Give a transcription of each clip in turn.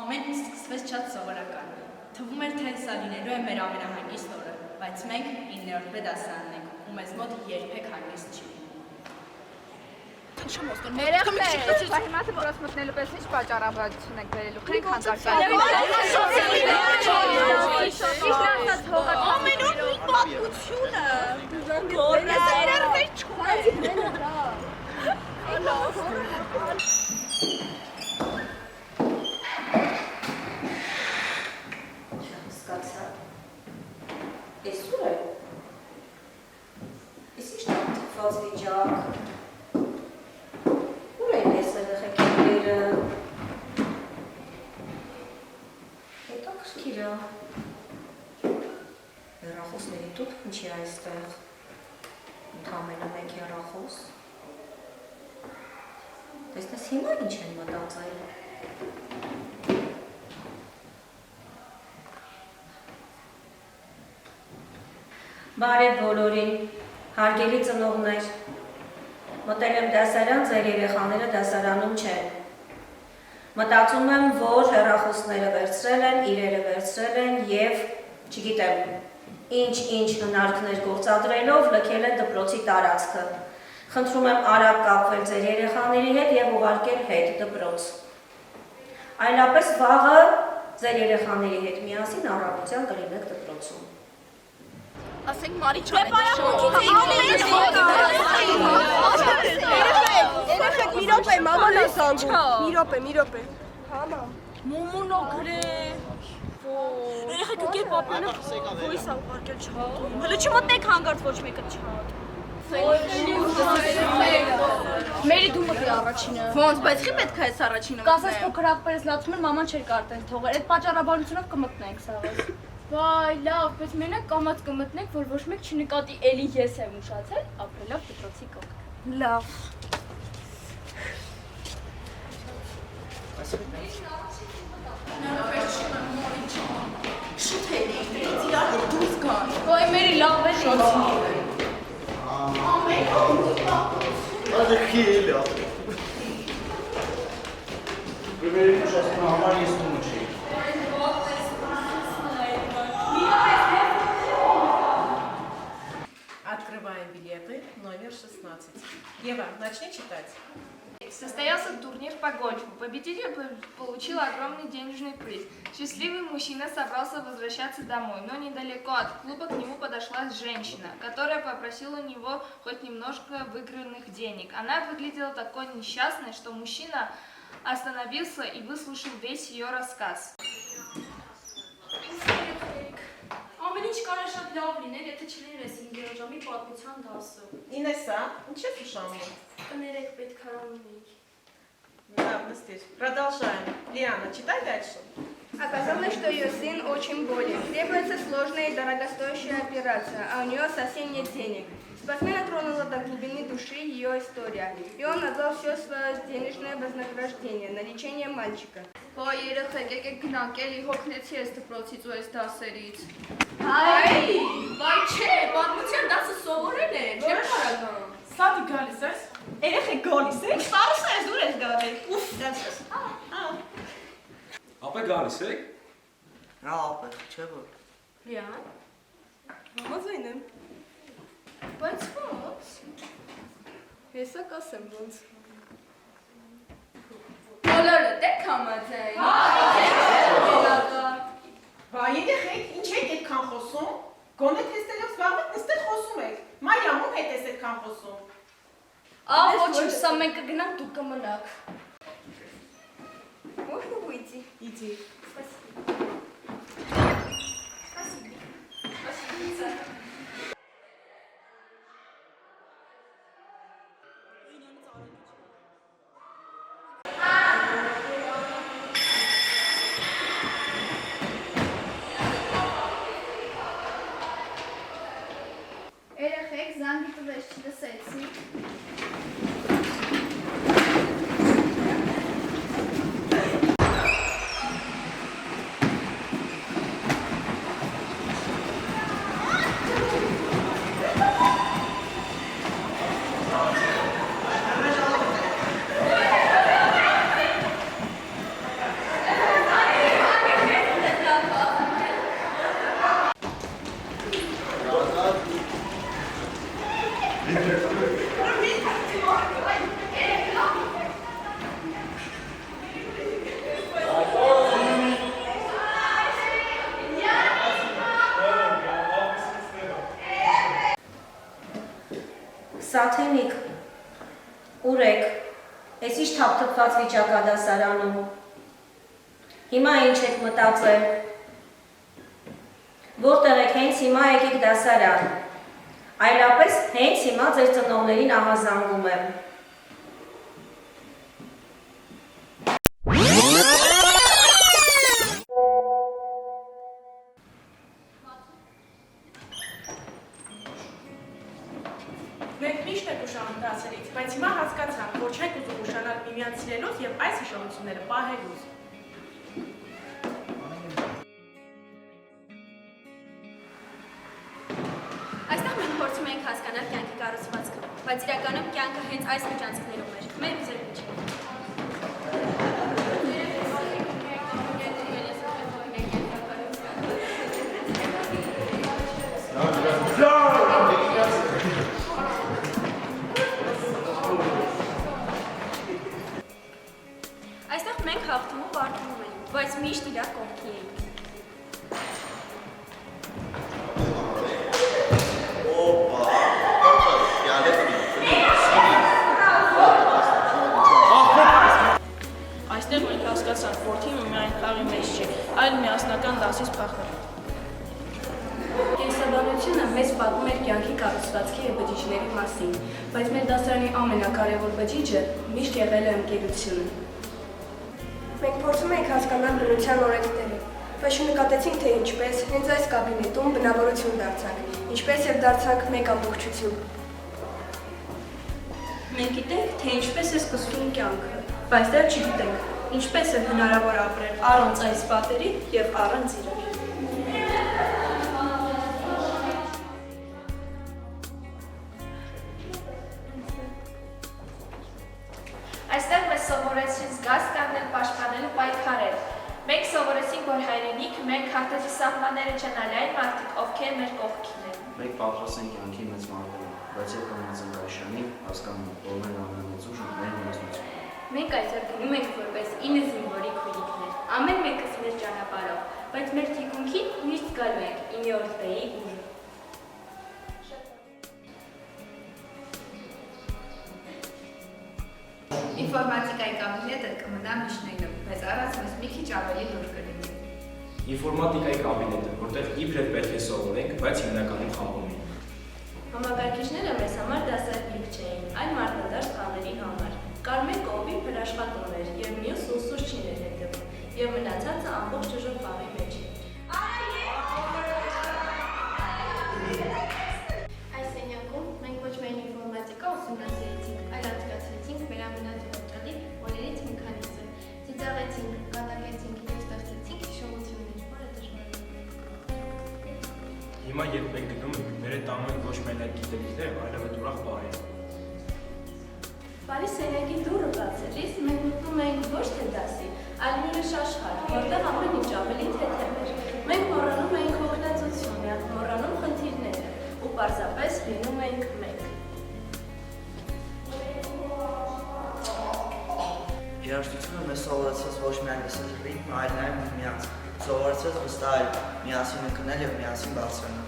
Ամեն ինչ սկսվեց շատ սովորական։ Թվում էր, թե սա լինելու է մեր ամենահանգիստ օրը, բայց մենք 9-րդ դասարանն ենք, ու մեզ մոտ երբեք հանգիստ չի։ Երեխներ, պահիմացը որոց մտնելու պես ինչ պատճառաբաց չունեք բերելու, խենք հանկարծալ։ Ամենուր մի պատմությունը։ Սկացա, ես ուր է, ես իշտ եմ թկված վիճակ, ուր են ես երեխեքները, հետո կրկիրա, հեռախոսների տուտ ինչի այստեղ, ընդամենը մեկ հեռախոս, տեսնես հիմա ինչ են մտածել, Բարև բոլորին, հարգելի ծնողներ, մտել եմ դասարան, ձեր երեխաները դասարանում չեն։ Մտածում եմ, որ հեռախոսները վերցրել են, իրերը վերցրել են և, չգիտեմ, ինչ հնարքներ գործադրելով լքել են դպրոցի տարածքը։ Խնդրում եմ արագ կապվել ձեր երեխաների հետ և ուղարկել հետ դպրոց։ Այլապես վաղը ձեր երեխաների հետ միասին առավոտյան կլինեք դպրոցում։ Ասենք Մարիչան է Երեխեք մի րոպե, մաման է զանգում, մի րոպե Մոմոնո գրե Երեխեք եկեր պապանը voice աղարկել չհատ Հլը չմտնեք հանգարց ոչ մեկը չհատ Մերի դու մտի առաջինը։ Ոնց, բայց խի պետք է ես առաջինը Կասես փոքր աղբերս լացում էր, մաման չէր կարտեն թողել, այդ պատճառաբանությունով կմտնենք սաղս։ Վայ, լավ, բայց մենակ կամած կմտնենք, որ ոչ մեկ չնկատի էլի ես եմ ուշացել, ապրելով դպրոցի կողքը։ Լավ։ Շուտ հետ դրից իրար հետ դուրս գան Ոյ, Մերի լավ է Открываем билеты, номер 16. Ева, начни читать. Состоялся турнир по гольфу. Победитель получил огромный денежный приз. Счастливый мужчина собрался возвращаться домой, но недалеко от клуба к нему подошла женщина, которая попросила у него хоть немножко выигранных денег. Она выглядела такой несчастной, что мужчина остановился и выслушал весь ее рассказ. Ամեն ինչ կարող է շատ լավ լիներ, եթե չլիներ այս 5 ժամի պատմության դասը։ Ինեսса, ինչ ես ուշանում։ Կներեք պետք է անունեիք։ Лав, նստիր. Продолжаем. Лиана, читай дальше. Оказалось, что ее сын очень болен. Требуется сложная и дорогостоящая операция, а у нее совсем нет денег. Спортсмена тронула до глубины души ее история, и он отдал все свое денежное вознаграждение на лечение мальчика. Ոյ, երեխեք, եկեք գնանք, էլի հոգնեցի ես դպրոցից ու այս դասերից։ Հայ, վայ չէ, պատմության դասը սովորել է, չեմ կարագան Սատի գալիս ես։ Երեխեք գալիս եք, սարսը ես դուր ես գալել Ուֆ, դասս Ապե գալիս եք։ Ապե, չէ որ։ Լիան, Համաձայն եմ։ բայց ո՞նց։ Հեսա կասեմ ոնց։ Բոլորը դեք համաձայն։ Բա երեխեք, ինչ եք այդքան խոսում։ Գոնե թեստելով զբաղվեք, նստել խոսում եք։ Մարիամ, ում հետ ես այդքան խոսում։ Ահ, ոչինչ, սա մենք կգնանք, դուք կմնաք։ Можно выйти? Иди. Սաթենիկ, ուր եք, ես ինչ թափթփված վիճակ ա դասարանում, հիմա ինչ եք մտածել, որտեղ եք հենց հիմա եկեք դասարան, այլապես հենց հիմա ձեր ծնողներին ահազանգում եմ։ Մենք միշտ եք ուշանում դասերից, բայց հիմա հասկացանք, որ չեք ուզում ուշանալ միմյանց սիրելուց եւ այս հիշողությունները պահելուց։ Այստեղ մենք փորձում ենք հասկանալ կյանքի կառուցվածքը, բայց իրականում կյանքը հենց այս միջանցքներում էր, մեր ուզերի միջև։ Այստեղ մենք հաղթում ու պարտվում ենք, բայց միշտ իրար կողքի ենք։ Այստեղ մենք հասկացանք, որ թիմը միայն խաղի մեջ չի, այլ միասնական դասից փախել։ Կենսաբանությունը մեզ պատմում էր կյանքի կառուցվածքի եւ բջիջների մասին, բայց մեր դասարանի ամենակարևոր բջիջը միշտ եղել է ընկերությունը։ Մենք փորձում ենք հասկանալ բնության օրենքները, բայց չնկատեցինք, թե ինչպես հենց այս կաբինետում բնավորություն դարձանք, ինչպես եւ դարձանք մեկ ամբողջություն։ Մենք գիտենք, թե ինչպես է սկսվում կյանքը, բայց դեռ չգիտենք, ինչպես է հնարավոր ապրել առանց այս պատերի եւ առանց իրար։ Այստեղ մեզ սովորեցին զգաց կանգնել, պաշտպանել ու պայքարել։ Մենք սովորեցինք, որ հայրենիք, մենք հաղթեցի սահմանները չնալ այն մարդիկ, ովքեր մեր կողքին են։ Մենք պատրաստ ենք կյանքի մեծ մարտերին, բայց երբ կմնացենք այս շանի, հասկանում ենք, որ մեր ամենամեծ ուժը մեր միասնությունն է։ Մենք այստեղ գնում ենք որպես 9 զինվորի քույրիկներ, ամեն մեկս մեր ճանապարհով, բայց մեր թիկունքին միշտ գալու ենք 9-րդ բեի ուժը։ Ինֆորմատիկայի կաբինետը կմնա միջնայինով, բայց առանց մեզ մի քիչ ավելի լուր կլինի։ Ինֆորմատիկայի կաբինետը, որտեղ իբրև պետք է սովորենք, բայց հիմնականում խաղում ենք։ Համակարգիչները մեզ համար դասադուլ չէին, այլ մարդադարձ խաղերի համար։ Կար մեկ ով իր աշխատողներ եւ մյուս ուսուցիչներ հետևում, եւ մնացածը ամբողջ ուժով խաղի մեջ։ Այս սենյակում մենք ոչ միայն ինֆորմատիկա ուսումնասիրեցինք, այլ անցկացրեցինք մեր ամենաթանկարժելի օրերից մի քանիսը։ Ծիծաղեցինք, կատակեցինք և ստեղծեցինք հիշողություններ, որը դժվար է։ Հիմա երբ մենք գնում ենք, մեր հետ տանում ենք ոչ միայն այդ գիտելիքները, այլև այդ ուրախ պահերը։ Բարի սենյակի դուռը բացելիս մենք մտնում էինք ոչ թե դասի, այլ մի ուրիշ աշխարհ, որտեղ ամեն ինչ ավելի թեթև էր։ Մենք մոռանում էինք հոգնածությունը, մոռանում խնդիրները ու պարզապես լինում էինք մեկ։ Երաժշտությունը մեզ սովորեցրեց ոչ միայն լսել ռիթմը, այլ նաև միմյանց, սովորեցրեց վստահել, միասին ընկնել և միասին բարձրանալ։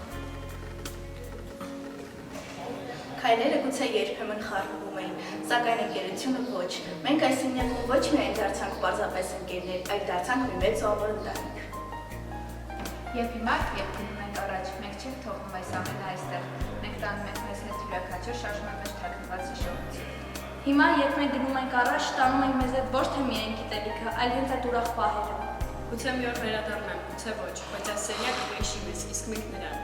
Քայլերը գուցե երբեմն խառնվում էին, սակայն ընկերությունը ոչ։ Մենք այս սենյակում ոչ միայն դարձանք պարզապես ընկերներ, այլ դարձանք մի մեծ ողոր ընտանիք։ Եվ հիմա, երբ գնում ենք առաջ, մենք չենք թողնում այս ամենը այստեղ։ Մենք տանում ենք մեզ հետ յուրաքանչյուր շարժման մեջ թաքնված հիշողություն։ Հիմա, երբ մենք գնում ենք առաջ, տանում ենք մեզ հետ ոչ թե միայն գիտելիքը, այլ հենց այդ ուրախ պահերը։ Գուցե մի օր վերադառնամ, գուցե ոչ, բայց այս սենյակը կհիշի մեզ, իսկ մենք նրան։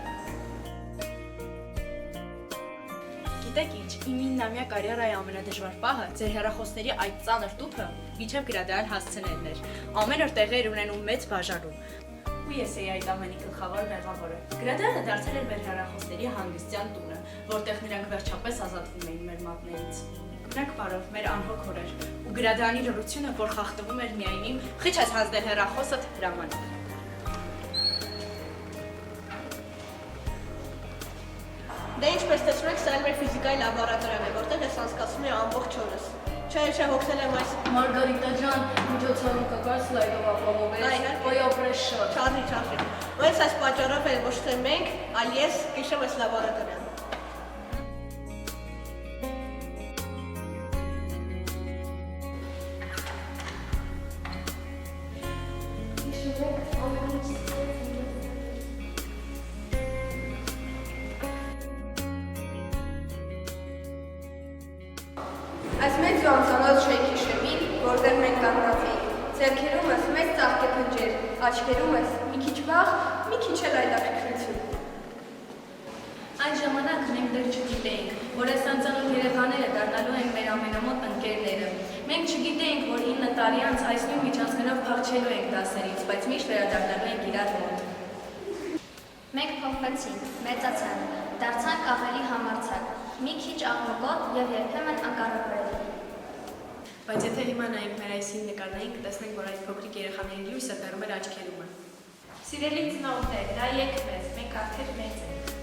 Գիտեք ինչ, իմ 9-ամյա կարիերայի ամենադժվար պահը ձեր հեռախոսների այդ ծանր տուփը միջև գրադարան հասցնելն էր։ Ամեն օր տեղի էր ունենում մեծ բաժանում։ Ու ես էի այդ ամենի գլխավոր մեղավորը։ Գրադարանը դարձել էր մեր հեռախոսների հանգստյան տունը, որտեղ նրանք վերջապես ազատվում էին մեր մատներից։ Մենակ բարով մեր անհոգ օրեր ու գրադարանի լռությունը, որ խախտվում էր միայն իմ «Խիչ ես հանձնել հեռախոսդ» հրամանով։ Դե ինչպես տեսնում եք, սա էլ մեր ֆիզիկայի լաբորատորիան է, որտեղ ես անցկացնում եմ ամբողջ օրս։ Չէ, հոգնել եմ այս։ Մարգարիտա ջան, միջոցառում կգա սլայդով ապահովես, ոյ ապրես շատ։ Չարժի։ Բայց այս պատճառով էլ ոչ թե մենք, այլ ես կիշեմ այս լաբորատորիան։ Այս մեծ ու անծանոթ շեյքի շեմին, որտեղ մենք կանգնած էինք, ձեռքերումս մեծ ծաղկե փնջեր, աչքերումս մի քիչ վախ, մի քիչ էլ այլաքրքրություն։ Այն ժամանակ մենք դեռ չգիտեինք, որ այս անծանոթ երեխաները դառնալու են մեր ամենամոտ ընկերները։ Մենք չգիտեինք, որ 9 տարի անց այս նույն միջանցքներով փախչելու ենք դասերից, բայց միշտ վերադառնալու ենք իրար մոտ։ Մենք փոխվեցինք, մեծացանք, դարձանք ավելի համարձակ, մի քիչ աղմկոտ եւ երբեմն անկառավարելի։ Բայց եթե հիմա նայենք մեր այս հին նկարներին, կտեսնենք, որ այդ փոքրիկ երեխաների լույսը բերում էր աչքերումը։ Սիրելի ծնողներ, դա եք մեզ, մենք արդեն մեծ ենք։